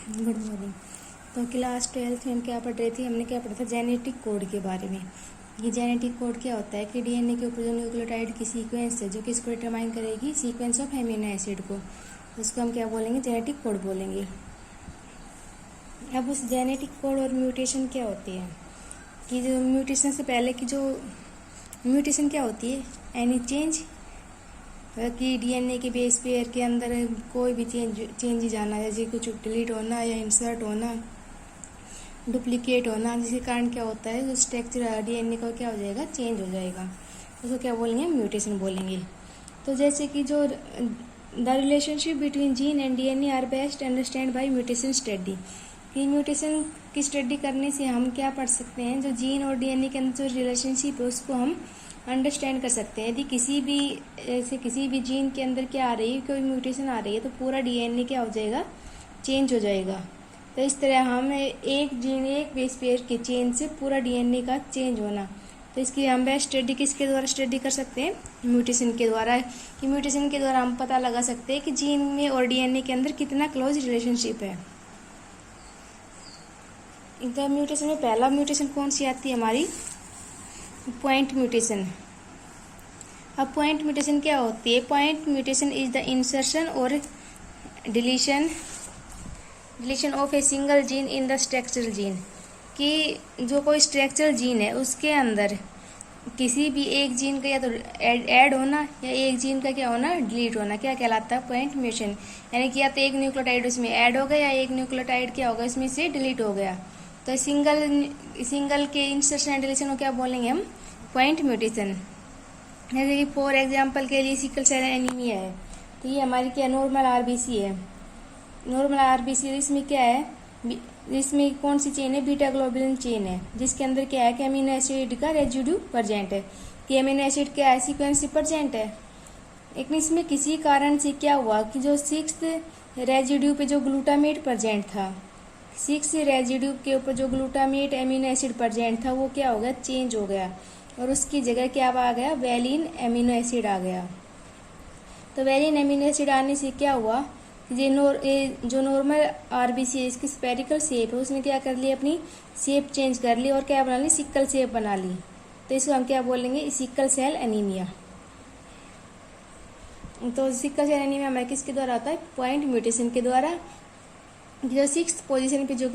Good morning. तो class 12th में हम क्या पढ़ रहे थे? हमने क्या पढ़ा था? जेनेटिक कोड के बारे में। ये जेनेटिक कोड क्या होता है कि डीएनए के ऊपर जो न्यूक्लियोटाइड की सीक्वेंस है जो कि इसको डिटरमाइन करेगी सीक्वेंस ऑफ एमिनो एसिड को, उसको हम क्या बोलेंगे? जेनेटिक कोड बोलेंगे। अब उस जेनेटिक कोड और म्यूटेशन क्या होती है कि जो म्यूटेशन से पहले की जो म्यूटेशन क्या होती है? एनी चेंज कि डीएनए के बेस पेयर के अंदर कोई भी चेंज जाना, जैसे कुछ डिलीट होना या इंसर्ट होना, डुप्लीकेट होना, जिसके कारण क्या होता है जो स्ट्रक्चर डीएनए का क्या हो जाएगा? चेंज हो जाएगा। उसको क्या बोलेंगे? म्यूटेशन बोलेंगे। तो जैसे कि जो the relationship between gene and DNA are best understand by mutation study. कि म्यूटेशन की स्टडी करने से हम क्या पढ़ सकते हैं? जो जीन और डीएनए के अंदर जो रिलेशनशिप है उसको हम अंडरस्टैंड कर सकते हैं। यदि किसी भी जीन के अंदर क्या आ रही है, कोई म्यूटेशन आ रही है, तो पूरा डीएनए क्या हो जाएगा? चेंज हो जाएगा। तो इस तरह हम एक जीन एक बेस पेयर के चेंज से पूरा डीएनए का चेंज होना, तो इसकी हम बेस्ट स्टडी किसके द्वारा स्टडी कर सकते हैं? म्यूटेशन के द्वारा। कि म्यूटेशन के द्वारा हम पता लगा सकते हैं कि जीन में और डीएनए के अंदर कितना क्लोज रिलेशनशिप है। तो म्यूटेशन में पहला म्यूटेशन कौन सी आती है हमारी? Point mutation. अब पॉइंट म्यूटेशन क्या होती है? Point mutation is the insertion और deletion of a single gene in the structural gene. कि जो कोई स्ट्रक्चरल जीन है उसके अंदर किसी भी एक जीन का या तो ऐड होना या एक जीन का क्या होना? डिलीट होना, क्या कहलाता है? Point mutation. यानी कि या तो एक न्यूक्लियोटाइड उसमें ऐड हो गया या एक न्यूक्लियोटाइड क्या होगा? इसमें से डिलीट हो गया। तो सिंगल के इंसर्शन एंड डिलीशन को क्या बोलेंगे हम? Point mutation. जैसे कि फॉर एग्जांपल के लिए सिकल सेल एनीमिया है, तो ये हमारी क्या नॉर्मल आरबीसी है। नॉर्मल आरबीसी इसमें क्या है? इसमें कौन सी चेन है? बीटा ग्लोबुलिन चेन है, जिसके अंदर क्या है कि अमीनो एसिड का रेजिड्यू प्रेजेंट है। कि अमीनो एसिड क्या है? सीक्वेंस प्रेजेंट है। लेकिन इसमें किसी कारण से क्या हुआ कि जो 6th रेजिड्यू पे जो ग्लूटामेट प्रेजेंट था, 6 रेजिड्यू के ऊपर जो ग्लूटामेट एमिनो एसिड प्रेजेंट था वो क्या हो गया? चेंज हो गया, और उसकी जगह क्या आ गया? वैलिन एमिनो एसिड आ गया। तो वैलिन एमिनो एसिड आने से क्या हुआ कि जो नॉर्मल आरबीसी है, इसकी स्पेरिकल शेप है, उसने क्या कर ली? अपनी शेप चेंज कर ली और क्या बना ली? सिकल शेप बना ली। तो इसको हम क्या बोलेंगे? Sickle cell anaemia. तो सिकल सेल एनीमिया हमारे किसके द्वारा होता है? पॉइंट म्यूटेशन के द्वारा। जो 6th पोजीशन पे जो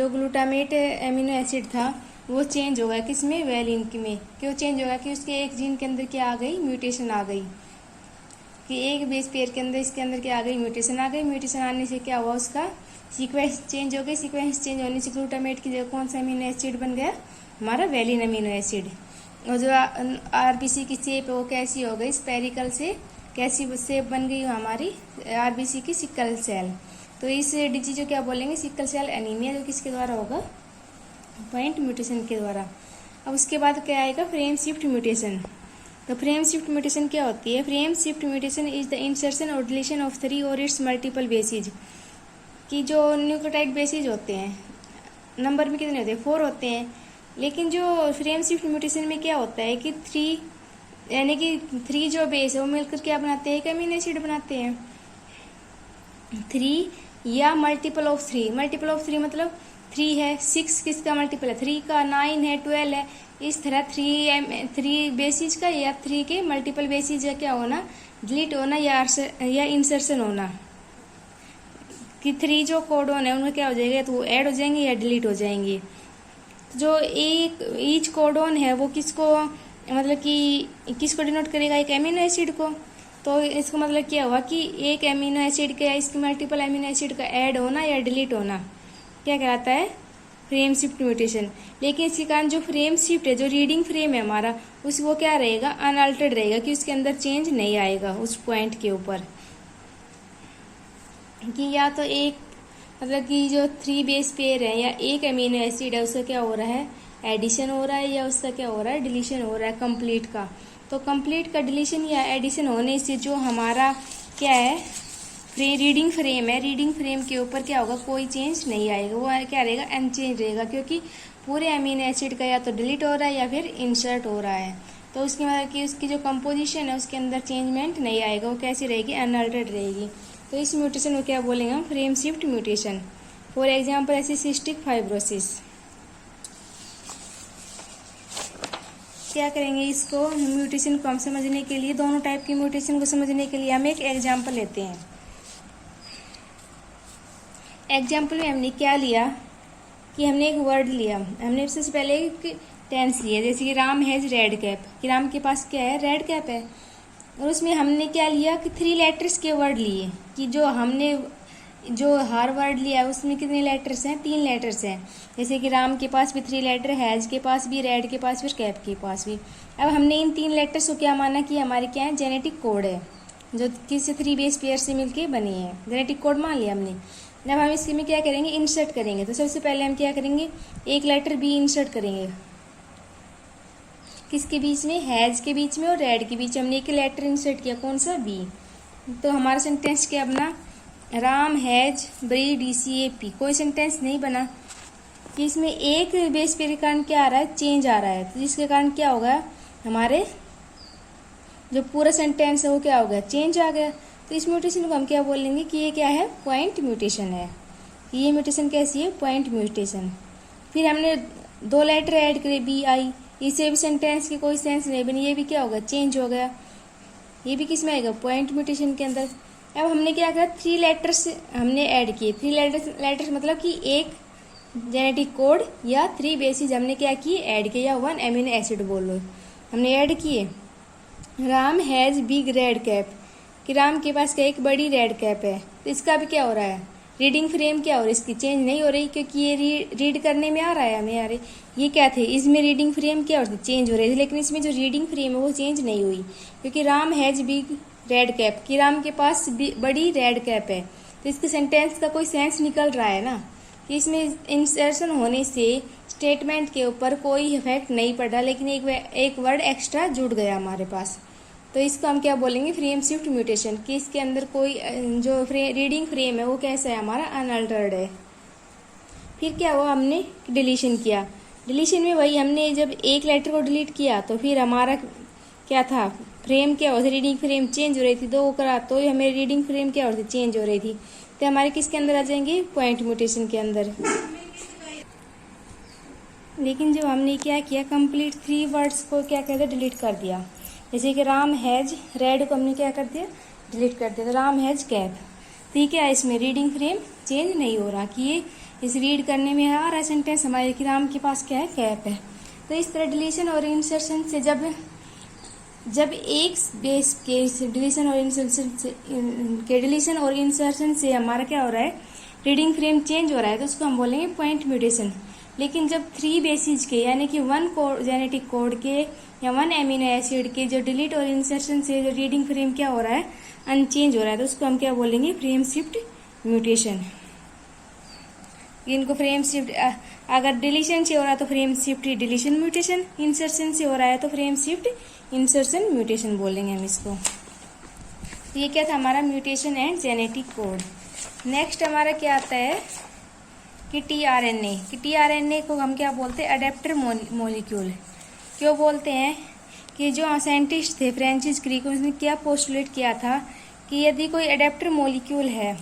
ग्लूटामेट एमिनो एसिड था वो चेंज हो गया, किसमें? वैलिन में। क्यों चेंज हो गया? कि उसके एक जीन के अंदर क्या आ गई? म्यूटेशन आ गई। कि एक बेस पेयर के अंदर इसके अंदर क्या आ गई? म्यूटेशन आ गई। म्यूटेशन आने से क्या हुआ? उसका सीक्वेंस चेंज हो गई। सीक्वेंस चेंज होने से ग्लूटामेट की जगह कौन सा अमीनो एसिड बन गया? हमारा वैलिन अमीनो एसिड। और जो आरबीसी की शेप है वो कैसी हो गई? स्पेरिकल से कैसी शेप बन गई? हमारी आरबीसी की सिकल सेल। तो इस डिजीज को क्या बोलेंगे? सिकल सेल एनीमिया, जो किसके द्वारा होगा? पॉइंट म्यूटेशन के द्वारा। अब उसके बाद क्या आएगा? Frame shift mutation. तो फ्रेम शिफ्ट म्यूटेशन क्या होती है? Frame shift mutation is the insertion और डिलीशन ऑफ 3 और इट्स मल्टीपल बेसिज। कि जो न्यूक्लियोटाइड बेसिज होते हैं, नंबर में कितने होते हैं? 4 होते हैं। लेकिन जो फ्रेम शिफ्ट म्यूटेशन में क्या होता है कि 3 यानी कि 3 जो बेस है वो मिलकर क्या बनाते हैं? एक अमीनो एसिड बनाते हैं। 3 या मल्टीपल ऑफ 3। मल्टीपल ऑफ 3 मतलब 3 है, 6 किसका मल्टीपल है? 3 का, 9 है, 12 है। इस तरह 3 बेसिस का या 3 के मल्टीपल बेसिस का क्या होना? डिलीट होना या इंसर्शन होना। कि 3 जो कोडोन है उनमें क्या हो जाएगा? तो वो ऐड हो जाएंगे या डिलीट हो जाएंगे। जो ईच कोडोन है वो किसको मतलब कि किसको डिनोट करेगा? एक एमिनो एसिड को। तो इसका मतलब क्या हुआ कि एक एमिनो एसिड का या इसके मल्टीपल एमिनो एसिड का ऐड होना या डिलीट होना क्या कहलाता है? Frame shift mutation. लेकिन इसके कारण जो फ्रेम शिफ्ट है, जो रीडिंग फ्रेम है हमारा, वो क्या रहेगा? अनअल्टर्ड रहेगा, कि उसके अंदर चेंज नहीं आएगा उस पॉइंट के ऊपर। कि या तो एक मतलब कि जो 3 बेस पेयर है या एक अमीनो एसिड है उसका क्या हो रहा है? एडिशन हो रहा है, या उसका क्या हो रहा है? डिलीशन हो रहा है कंप्लीट का। तो कंप्लीट का डिलीशन या एडिशन होने से जो हमारा क्या है? रीडिंग फ्रेम है, रीडिंग फ्रेम के ऊपर क्या होगा? कोई चेंज नहीं आएगा, वो क्या रहेगा? अनचेंज रहेगा, क्योंकि पूरे अमीनो एसिड का या तो डिलीट हो रहा है या फिर इंसर्ट हो रहा है। तो उसकी मतलब कि उसकी जो कंपोजिशन है उसके अंदर चेंजमेंट नहीं आएगा, वो कैसी रहेगी? अनअल्टर्ड रहेगी। तो इस म्यूटेशन को क्या बोलेंगे हम, frame shift mutation. For example ऐसे सिस्टिक फाइब्रोसिस। क्या करेंगे, इसको म्यूटेशन को हम समझने के लिए, दोनों टाइप की म्यूटेशन को समझने के लिए हम एक एग्जाम्पल लेते हैं। एग्जाम्पल में हमने क्या लिया कि हमने एक वर्ड लिया, हमने सबसे पहले एक टेंस लिया, जैसे कि राम हैज रेड कैप, कि राम के पास क्या है, रेड कैप है। और उसमें हमने क्या लिया कि 3 लेटर्स के वर्ड लिए, कि जो हमने जो हर वर्ड लिया है उसमें कितने लेटर्स हैं, 3 लेटर्स हैं। जैसे कि राम के पास भी 3 लेटर, हैज के पास भी, रेड के पास भी, कैप के पास भी। अब हमने इन 3 लेटर्स को क्या माना कि हमारे क्या है, जेनेटिक कोड है, जो किसी 3 बेस पेयर से मिलके बनी है, जेनेटिक कोड मान लिया हमने। अब हम इसमें क्या करेंगे, इंसर्ट करेंगे। तो सबसे पहले हम क्या करेंगे, एक लेटर बी इंसर्ट करेंगे, किसके बीच में, हैज के बीच में और रेड के बीच में हमने एक लेटर इंसर्ट किया, कौन सा, बी। तो हमारा सेंटेंस क्या बना, राम हैज ब्रीड DCAP। कोई सेंटेंस नहीं बना कि इसमें एक बेस पेयर के कारण क्या आ रहा है, चेंज आ रहा है, तो जिसके कारण क्या होगा, हमारे जो पूरा सेंटेंस है वो क्या हो गया, चेंज आ गया। तो इस म्यूटेशन को हम क्या बोलेंगे कि ये क्या है, पॉइंट म्यूटेशन है। ये म्यूटेशन कैसी है, पॉइंट म्यूटेशन। फिर हमने 2 लेटर ऐड करे, BI, इससे भी सेंटेंस की कोई सेंस नहीं बनी, ये भी क्या होगा, चेंज हो गया। ये भी किस में आएगा, पॉइंट म्यूटेशन के अंदर। अब हमने क्या करा, 3 लेटर्स हमने ऐड किए। 3 लेटर्स मतलब कि एक जेनेटिक कोड या 3 बेसिस हमने क्या किए, ऐड किए, या 1 एमिनो एसिड बोल लो, हमने ऐड किए। Ram has big red cap, कि राम के पास क्या एक बड़ी रेड कैप है। तो इसका भी क्या हो रहा है, रीडिंग फ्रेम क्या हो रही है, इसकी चेंज नहीं हो रही, क्योंकि ये रीड करने में आ रहा है हमें, आ रही। ये क्या थे, इसमें रीडिंग फ्रेम क्या हो रही थी, चेंज हो रही थी, लेकिन इसमें जो रीडिंग फ्रेम है वो चेंज नहीं हुई, क्योंकि Ram has big red cap, कि राम के पास बड़ी रेड कैप है। तो इसके सेंटेंस का कोई सेंस निकल रहा है ना, कि इसमें इंसर्शन होने से स्टेटमेंट के ऊपर कोई इफेक्ट नहीं पड़ा, लेकिन एक वर्ड एक्स्ट्रा जुड़ गया हमारे पास। तो इसको हम क्या बोलेंगे, फ्रेम शिफ्ट म्यूटेशन, कि इसके अंदर कोई जो रीडिंग फ्रेम है वो कैसा है, हमारा अनअल्टर्ड है। फिर क्या हुआ, हमने डिलीशन किया। डिलीशन में वही, हमने जब एक लेटर को डिलीट किया तो फिर हमारा क्या था, फ्रेम क्या हो रही, रीडिंग फ्रेम चेंज हो रही थी, 2 करा तो हमें रीडिंग फ्रेम क्या हो रही थी, चेंज हो रही थी। तो हमारे किसके अंदर आ जाएंगे, पॉइंट म्यूटेशन के अंदर। लेकिन जब हमने क्या किया, कंप्लीट 3 वर्ड्स को क्या कहते, डिलीट कर दिया। जैसे कि राम हैज रेड को हमने क्या कर दिया, डिलीट कर दिया, तो राम हैज कैप। तो ये क्या है, इसमें रीडिंग फ्रेम चेंज नहीं हो रहा, कि ये इस रीड करने में आ रहा है सेंटेंस हमारे कि राम के पास क्या है, कैप है। तो इस तरह डिलीशन और इंसर्शन से जब एक बेस के डिलीशन और इंसर्शन से हमारा क्या हो रहा है, रीडिंग फ्रेम चेंज हो रहा है, तो उसको हम बोलेंगे पॉइंट म्यूटेशन। लेकिन जब 3 बेसिस के यानी कि 1 जेनेटिक कोड के या 1 एमिनो एसिड के जो डिलीट और इंसर्शन से जो रीडिंग फ्रेम क्या हो रहा है, अनचेंज हो रहा है, तो उसको हम क्या बोलेंगे, फ्रेम शिफ्ट म्यूटेशन। इनको फ्रेम शिफ्ट, अगर डिलीशन से हो रहा है तो frame shift deletion mutation, insertion से हो रहा है तो फ्रेम शिफ्ट इंसर्शन म्यूटेशन बोलेंगे हम इसको। तो ये क्या था हमारा, mutation and genetic code. Next हमारा क्या आता है कि tRNA, कि tRNA को हम क्या बोलते हैं, अडेप्टर मॉलिक्यूल। क्यों बोलते हैं, कि जो साइंटिस्ट थे फ्रांसिस क्रिक, उसने क्या पोस्टुलेट किया था कि यदि कोई अडेप्टर मॉलिक्यूल है,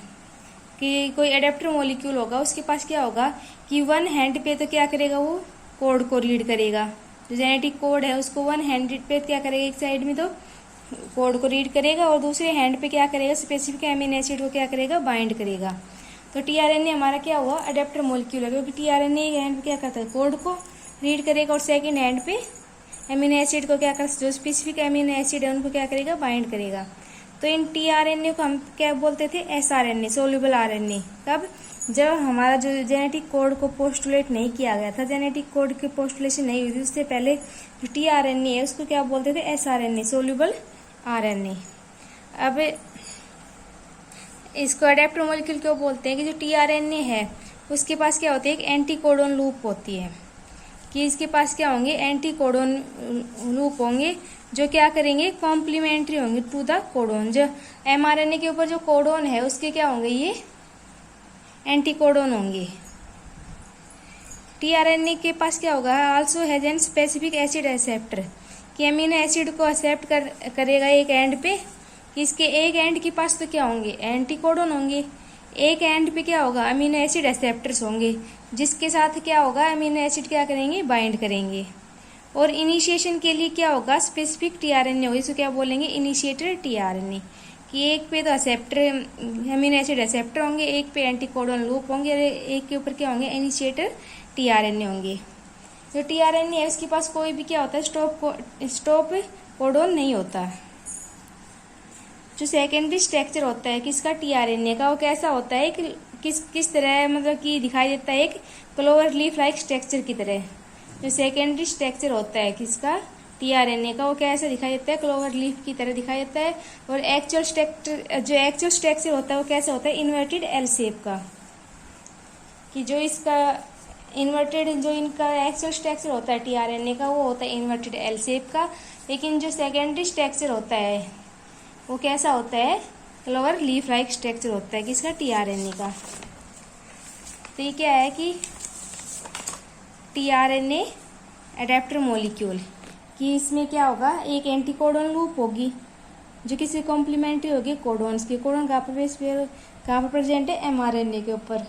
कि कोई अडेप्टर मॉलिक्यूल होगा, उसके पास क्या होगा कि 1 हैंड पे तो क्या करेगा, वो कोड को रीड करेगा, जो जेनेटिक कोड है उसको 1 हैंड पे क्या करेगा, एक साइड में तो कोड को रीड करेगा और दूसरे हैंड पे क्या करेगा, स्पेसिफिक एमिनो एसिड को क्या करेगा, बाइंड करेगा। तो tRNA हमारा क्या हुआ, अडेप्टर मॉलिक्यूल है, क्योंकि tRNA एक हैंड पे क्या करता है, कोड को रीड करेगा और सेकेंड हैंड पे एमिनो एसिड को क्या कर, जो स्पेसिफिक एमिनो एसिड है उनको क्या करेगा, बाइंड करेगा। तो इन tRNA को हम क्या बोलते थे, sRNA, सोल्यूबल RNA। कब, जब हमारा जो जेनेटिक कोड को पोस्टुलेट नहीं किया गया था, जेनेटिक कोड की पोस्टुलेशन नहीं हुई थी, उससे पहले जो tRNA है उसको क्या बोलते थे, sRNA, सोल्यूबल RNA। अब इसको अडेप्टर मॉलिक्यूल क्यों बोलते हैं, कि जो tRNA है उसके पास क्या होती है, एक एंटी कोडोन लूप होती है, कि इसके पास क्या होंगे, एंटी कोडोन लूप होंगे, जो क्या करेंगे, कॉम्प्लीमेंट्री होंगे टू द कोडोन। जो mRNA के ऊपर जो कोडोन है उसके क्या होंगे, ये एंटी कोडोन होंगे। tRNA के पास क्या होगा, also has an specific acid acceptor, कि एमिनो एसिड को एक्सेप्ट करेगा एक एंड पे कि इसके एक एंड के पास तो क्या होंगे, एंटीकोडन होंगे, एक एंड पे क्या होगा, अमीनो एसिड एक्सेप्टर्स होंगे, जिसके साथ क्या होगा, अमीनो एसिड क्या करेंगे, बाइंड करेंगे। और इनिशिएशन के लिए क्या होगा, स्पेसिफिक टीआरएनए होगी, इसको क्या बोलेंगे, इनिशिएटर टीआरएनए। कि एक पे तो एक्सेप्टर अमीनो एसिड एक्सेप्टर होंगे, एक पे एंटीकोडन लूप होंगे, और एक के ऊपर क्या होंगे, इनिशिएटर टीआरएनए होंगे। जो टीआरएनए है उसके पास कोई भी क्या होता है, स्टॉप कोडोन नहीं होता। जो सेकेंडरी स्ट्रक्चर होता है किसका, टीआरएनए का, वो कैसा होता है, किस तरह मतलब कि दिखाई देता है, एक क्लोवर लीफ लाइक स्ट्रक्चर की तरह। जो सेकेंडरी स्ट्रक्चर होता है किसका, टीआरएनए का, वो कैसा दिखाई देता है, क्लोवर लीफ की तरह दिखाई देता है। और एक्चुअल स्ट्रक्चर होता है वो कैसा होता है, इन्वर्टेड एल शेप का। कि जो इसका इन्वर्टेड, जो इनका एक्चुअल स्ट्रक्चर होता है टीआरएनए का, वो होता है इन्वर्टेड एल शेप का। लेकिन जो सेकेंडरी स्ट्रक्चर होता है वो कैसा होता है, क्लोवर लीफ लाइक स्ट्रक्चर होता है किसका, टीआरएनए का। तो ये क्या है कि टीआरएनए एडेप्टर मॉलिक्यूल, कि इसमें क्या होगा, एक एंटीकोडन लूप होगी जो किसी कॉम्प्लीमेंट्री होगी कोडॉन्स की। कोडॉन कहाँ पर प्रेजेंट है, एमआरएनए के ऊपर।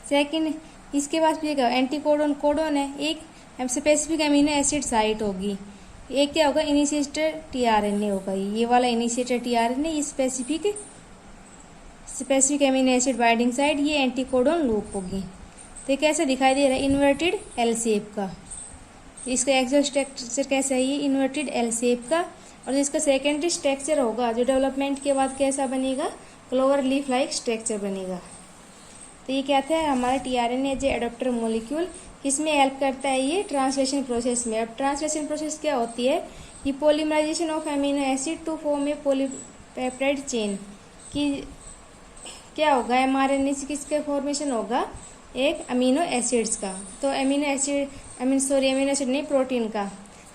सेकंड, इसके पास भी एंटीकोडन कोडॉन है, एक स्पेसिफिक अमीनो एसिड साइट होगी, एक क्या होगा, इनिशिएटर टीआरएनए होगा। ये वाला इनिशिएटर टीआरएनए, ये specific amino acid binding site, ये एंटीकोडन लूप होगी। तो कैसा दिखाई दे रहा है, इन्वर्टेड एल शेप का। इसका एक्चुअल स्ट्रक्चर कैसा है, ये इन्वर्टेड एल शेप का। और इसका सेकेंडरी स्ट्रक्चर होगा जो डेवलपमेंट के बाद कैसा बनेगा, क्लोवर लीफ लाइक स्ट्रक्चर बनेगा। तो ये क्या था हमारा टीआरएनए एज एडाप्टर मॉलिक्यूल, किसमें हेल्प करता है, ये ट्रांसलेशन प्रोसेस में। अब ट्रांसलेशन प्रोसेस क्या होती है, ये polymerization of amino acid to form a polypeptide chain. कि क्या होगा, एमआरएनए से किसका फॉर्मेशन होगा, एक अमीनो एसिड्स का। तो अमीनो एसिड नहीं, प्रोटीन का।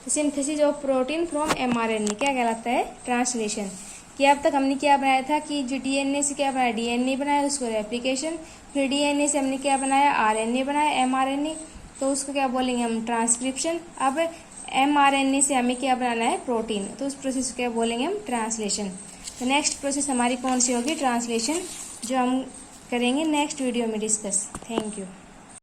तो synthesis of protein from mRNA क्या कहलाता है, ट्रांसलेशन। कि अब तक हमने क्या बनाया था कि जो डीएनए से क्या बनाया, डीएनए बनाया, उसको रेप्लिकेशन, फिर डीएनए से हमने क्या बनाया, आरएनए बनाया, एमआरएनए, तो उसको क्या बोलेंगे हम, ट्रांसक्रिप्शन। अब एमआरएनए से हमें क्या बनाना है, प्रोटीन, तो उस प्रोसेस को क्या बोलेंगे हम, ट्रांसलेशन। तो नेक्स्ट प्रोसेस हमारी कौन सी होगी, ट्रांसलेशन, जो हम करेंगे नेक्स्ट वीडियो में डिस्कस। Thank you.